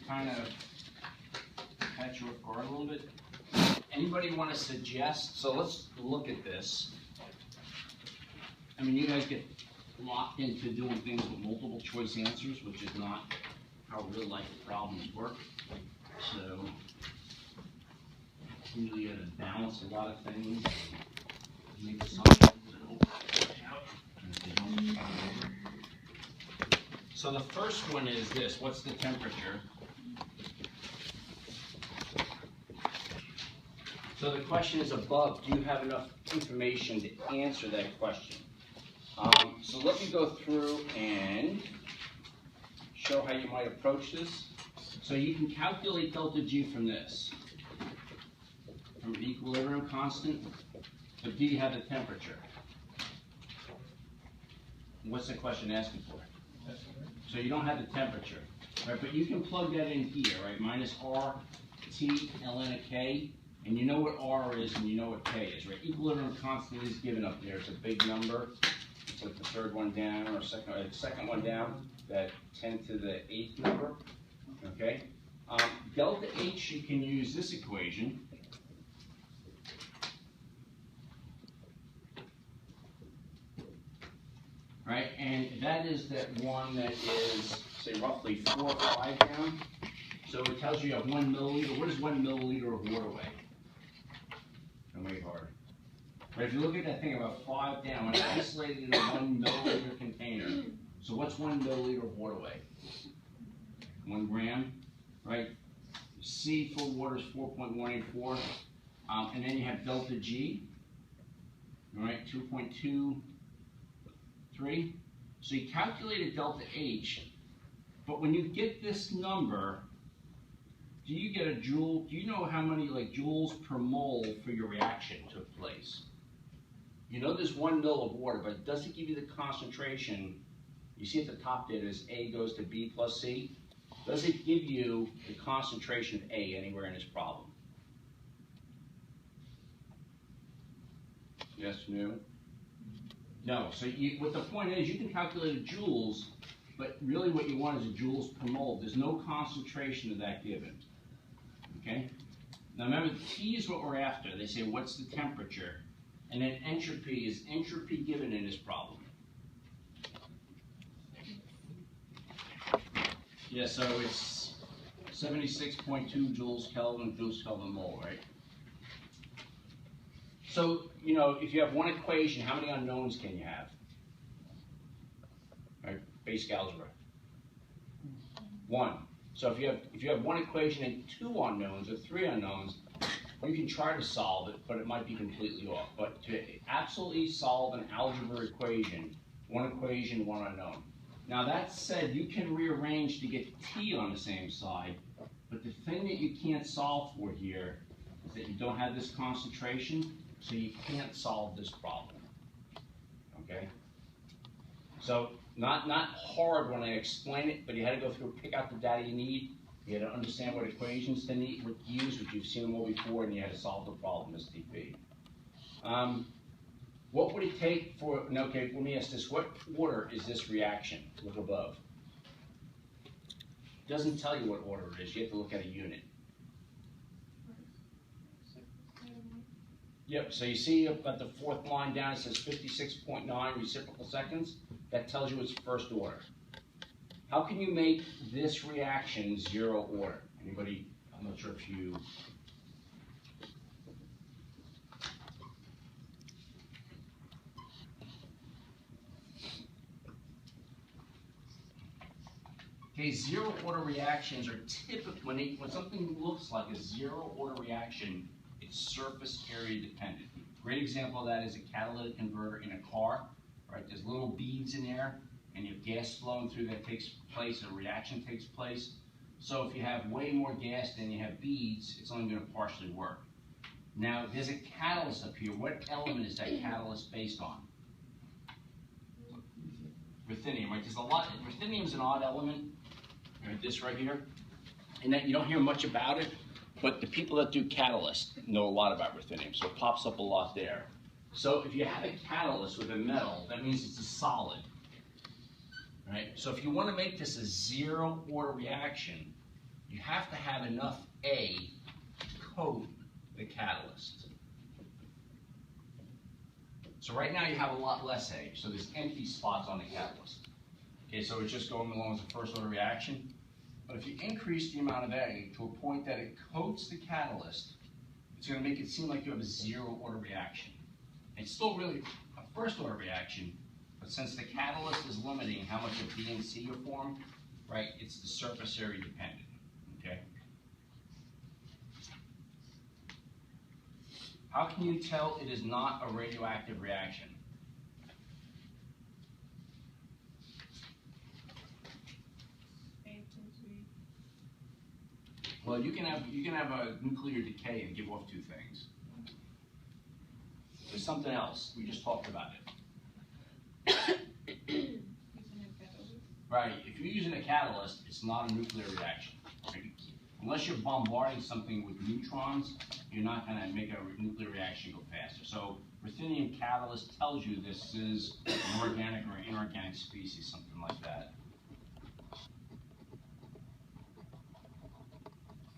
kind of catch you off guard a little bit. Anybody want to suggest? So let's look at this. I mean, you guys get locked into doing things with multiple choice answers, which is not how real life problems work. So usually you have to balance a lot of things, make assumptions, and hope they work out. And if they don't, start over. So the first one is this: what's the temperature? So the question is above. Do you have enough information to answer that question? So let me go through and show how you might approach this. So you can calculate delta G from this, from an equilibrium constant, but do you have the temperature? What's the question asking for? So you don't have the temperature, right? But you can plug that in here, right? Minus R, T, ln of K, and you know what R is and you know what K is, right? Equilibrium constant is given up there. It's a big number. It's like the third one down, or second one down, that 10 to the 8th number, okay? Delta H, you can use this equation. Right, and that is that one that is, say, roughly 4 or 5 down. So it tells you have 1 milliliter. What does 1 milliliter of water weigh? Don't weigh hard. But if you look at that thing about 5 down, it's isolated in a 1 milliliter container. So what's 1 milliliter of water weigh? 1 gram, right? C for water is 4.184. And then you have delta G, all right, 2.23. So you calculated delta H, but when you get this number, do you get a joule? Do you know how many joules per mole for your reaction took place? You know there's 1 mil of water, but it doesn't give you the concentration. You see at the top there, is A goes to B plus C. Does it give you the concentration of A anywhere in this problem? Yes, no? No. So what the point is, you can calculate a joules, but really what you want is a joules per mole. There's no concentration of that given. Okay? Now remember, T is what we're after. They say, what's the temperature? And then entropy is entropy given in this problem. Yeah, so it's 76.2 joules Kelvin mole, right? So, you know, if you have one equation, how many unknowns can you have? Right? Basic algebra. 1. So if you have one equation and 2 unknowns or 3 unknowns, you can try to solve it, but it might be completely off. But to absolutely solve an algebra equation, 1 equation, 1 unknown. Now that said, you can rearrange to get T on the same side, but the thing that you can't solve for here is that you don't have this concentration, so you can't solve this problem. Okay? So not hard when I explain it, but you had to go through, pick out the data you need. You had to understand what equations to use, which you've seen them all before, and you had to solve the problem as TP. What would it take for, okay, let me ask this, what order is this reaction? Look above. It doesn't tell you what order it is, you have to look at a unit. Yep, so you see up at the 4th line down, it says 56.9 reciprocal seconds. That tells you it's first order. How can you make this reaction 0 order? Anybody? I'm not sure if you... Okay, 0 order reactions are typically, when something looks like a 0 order reaction, it's surface area dependent. Great example of that is a catalytic converter in a car, right? There's little beads in there, and you have gas flowing through that takes place, a reaction takes place. So if you have way more gas than you have beads, it's only going to partially work. Now, there's a catalyst up here. What element is that catalyst based on? Ruthenium, right? There's a lot. Ruthenium is an odd element, right? This right here, and that you don't hear much about it, but the people that do catalysts know a lot about ruthenium, so it pops up a lot there. So if you have a catalyst with a metal, that means it's a solid, right? So if you want to make this a 0 order reaction, you have to have enough A to coat the catalyst. So right now you have a lot less A, so there's empty spots on the catalyst. Okay, so it's just going along as a first order reaction. But if you increase the amount of A to a point that it coats the catalyst, it's going to make it seem like you have a zero order reaction. It's still really a first order reaction, but since the catalyst is limiting how much of B and C you form, right, it's the surface area dependent, okay? How can you tell it is not a radioactive reaction? Well, you can have a nuclear decay and give off two things. There's something else. We just talked about it. Right. If you're using a catalyst, it's not a nuclear reaction. Right? Unless you're bombarding something with neutrons, you're not going to make a nuclear reaction go faster. So ruthenium catalyst tells you this is an organic or inorganic species, something like that.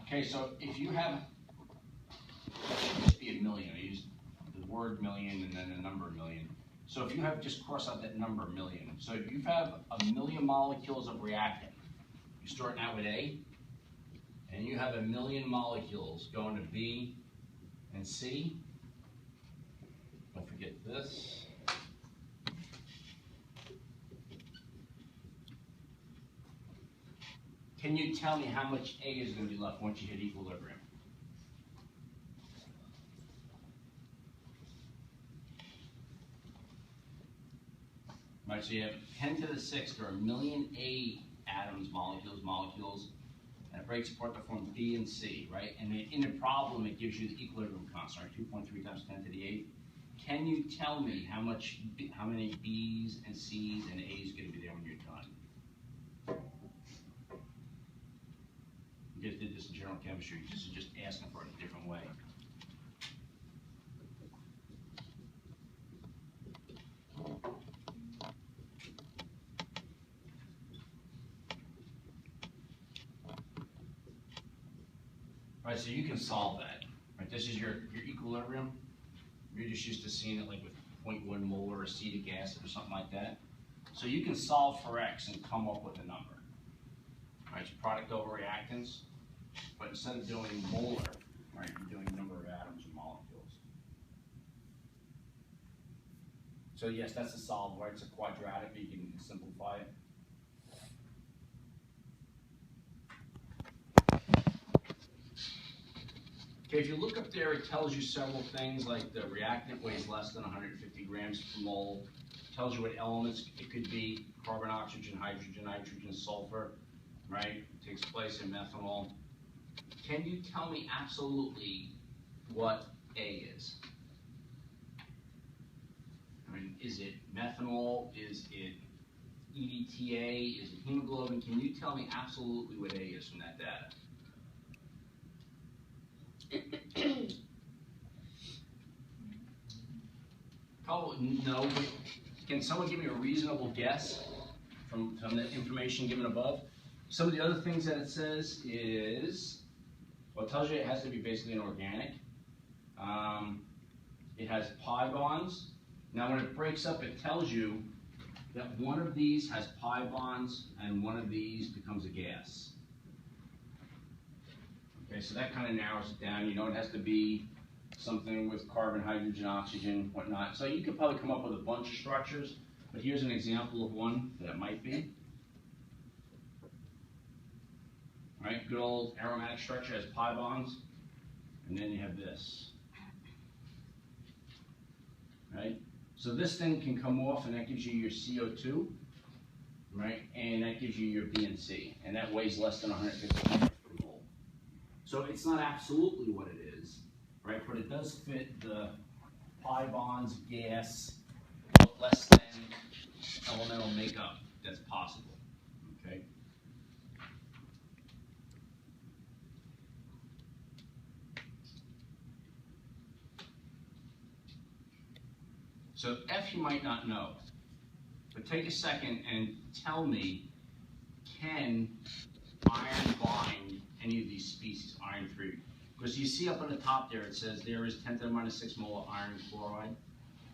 Okay, so if you have, it should just be a million. I use the word million and then the number million. So if you have, just cross out that number million. So if you have a million molecules of reactant, you're starting out with A, and you have a million molecules going to B and C. Don't forget this. Can you tell me how much A is going to be left once you hit equilibrium? Right, so you have 10 to the 6th or a million A atoms, molecules, and it breaks apart to form B and C, right? And in the problem, it gives you the equilibrium constant, right? 2.3 times 10 to the 8th. Can you tell me how many B's and C's and A's going to be there when you're done? You guys did this in general chemistry. This is just asking for it a different way. Right, so you can solve that. Right, this is your equilibrium. You're just used to seeing it like with 0.1 molar acetic acid or something like that. So you can solve for X and come up with a number. Right, it's product over reactants. But instead of doing molar, right, you're doing number of atoms and molecules. So yes, that's a solve, right? It's a quadratic, but you can simplify it. Okay, if you look up there, it tells you several things, like the reactant weighs less than 150 grams per mole. It tells you what elements it could be: carbon, oxygen, hydrogen, nitrogen, sulfur, right? It takes place in methanol. Can you tell me absolutely what A is? I mean, is it methanol? Is it EDTA? Is it hemoglobin? Can you tell me absolutely what A is from that data? Probably no, but can someone give me a reasonable guess from the information given above? Some of the other things that it says is, well, it tells you it has to be basically an organic. It has pi bonds. Now when it breaks up, it tells you that one of these has pi bonds and one of these becomes a gas. Okay, so that kind of narrows it down. You know, it has to be something with carbon, hydrogen, oxygen, whatnot. So you could probably come up with a bunch of structures, but here's an example of one that it might be. Right, good old aromatic structure has pi bonds, and then you have this. Right, so this thing can come off, and that gives you your CO2, right, and that gives you your B and C, and that weighs less than 150 grams per mole. So it's not absolutely what it is, right, but it does fit the pi bonds, gas, but less than elemental makeup that's possible. Okay. So F you might not know, but take a second and tell me, can iron bind any iron 3. Because you see up on the top there, it says there is 10 to the minus 6 mole of iron chloride,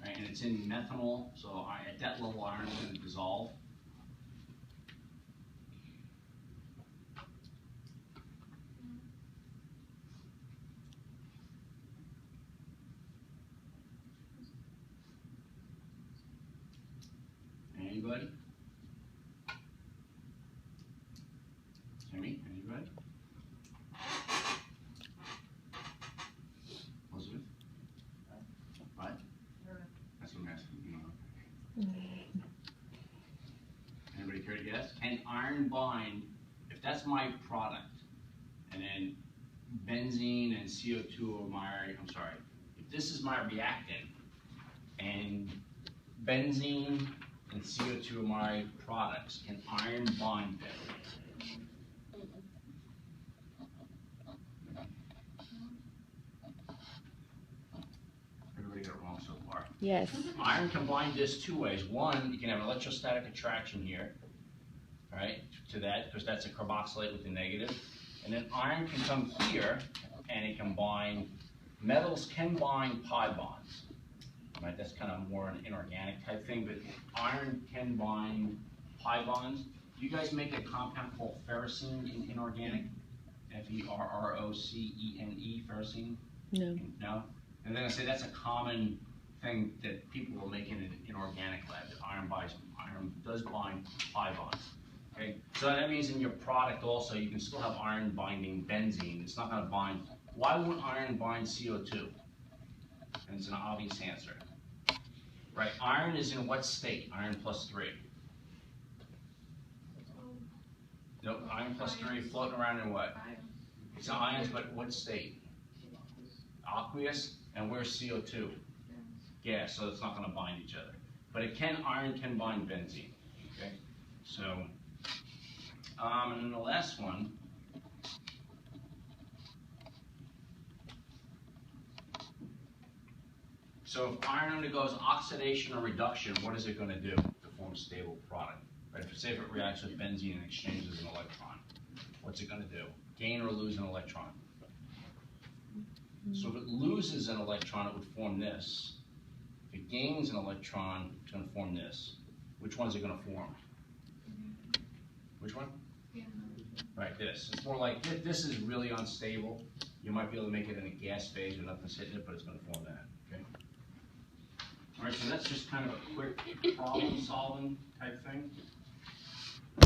right? And it's in methanol, so at that level, iron is going to dissolve. Anybody? Timmy, anybody? Elizabeth? What? That's what I'm asking, you know. Anybody care to guess? Can iron bind, if that's my product, and then benzene and CO2 are my, I'm sorry, if this is my reactant, and benzene and CO2 are my products, can iron bind them? Everybody got it wrong so far. Yes. Iron can bind this two ways. One, you can have electrostatic attraction here, right, to that, because that's a carboxylate with a negative. And then iron can come here, and it can bind, metals can bind pi bonds. Right, that's kind of more an inorganic type thing, but iron can bind pi bonds. Do you guys make a compound called ferrocene in inorganic? Ferrocene, ferrocene? No. No? And then I say that's a common thing that people will make in an inorganic lab, that iron does bind pi bonds. Okay? So that means in your product also, you can still have iron binding benzene. It's not going to bind. Why won't iron bind CO2? And it's an obvious answer. Right, iron is in what state? Iron plus 3. Nope, iron plus 3 floating around in what? It's ions, but what state? Aqueous, and where's CO2? Gas, so it's not going to bind each other. But iron can bind benzene. Okay, so, and then the last one. So if iron undergoes oxidation or reduction, what is it going to do to form a stable product? Right? Say if it reacts with benzene and exchanges an electron, what's it going to do? Gain or lose an electron? So if it loses an electron, it would form this. If it gains an electron, it's going to form this. Which one is it going to form? Which one? Right, this. It's more like this is really unstable. You might be able to make it in a gas phase or nothing's hitting it, but it's going to form that. Okay. All right, so that's just kind of a quick problem-solving type thing.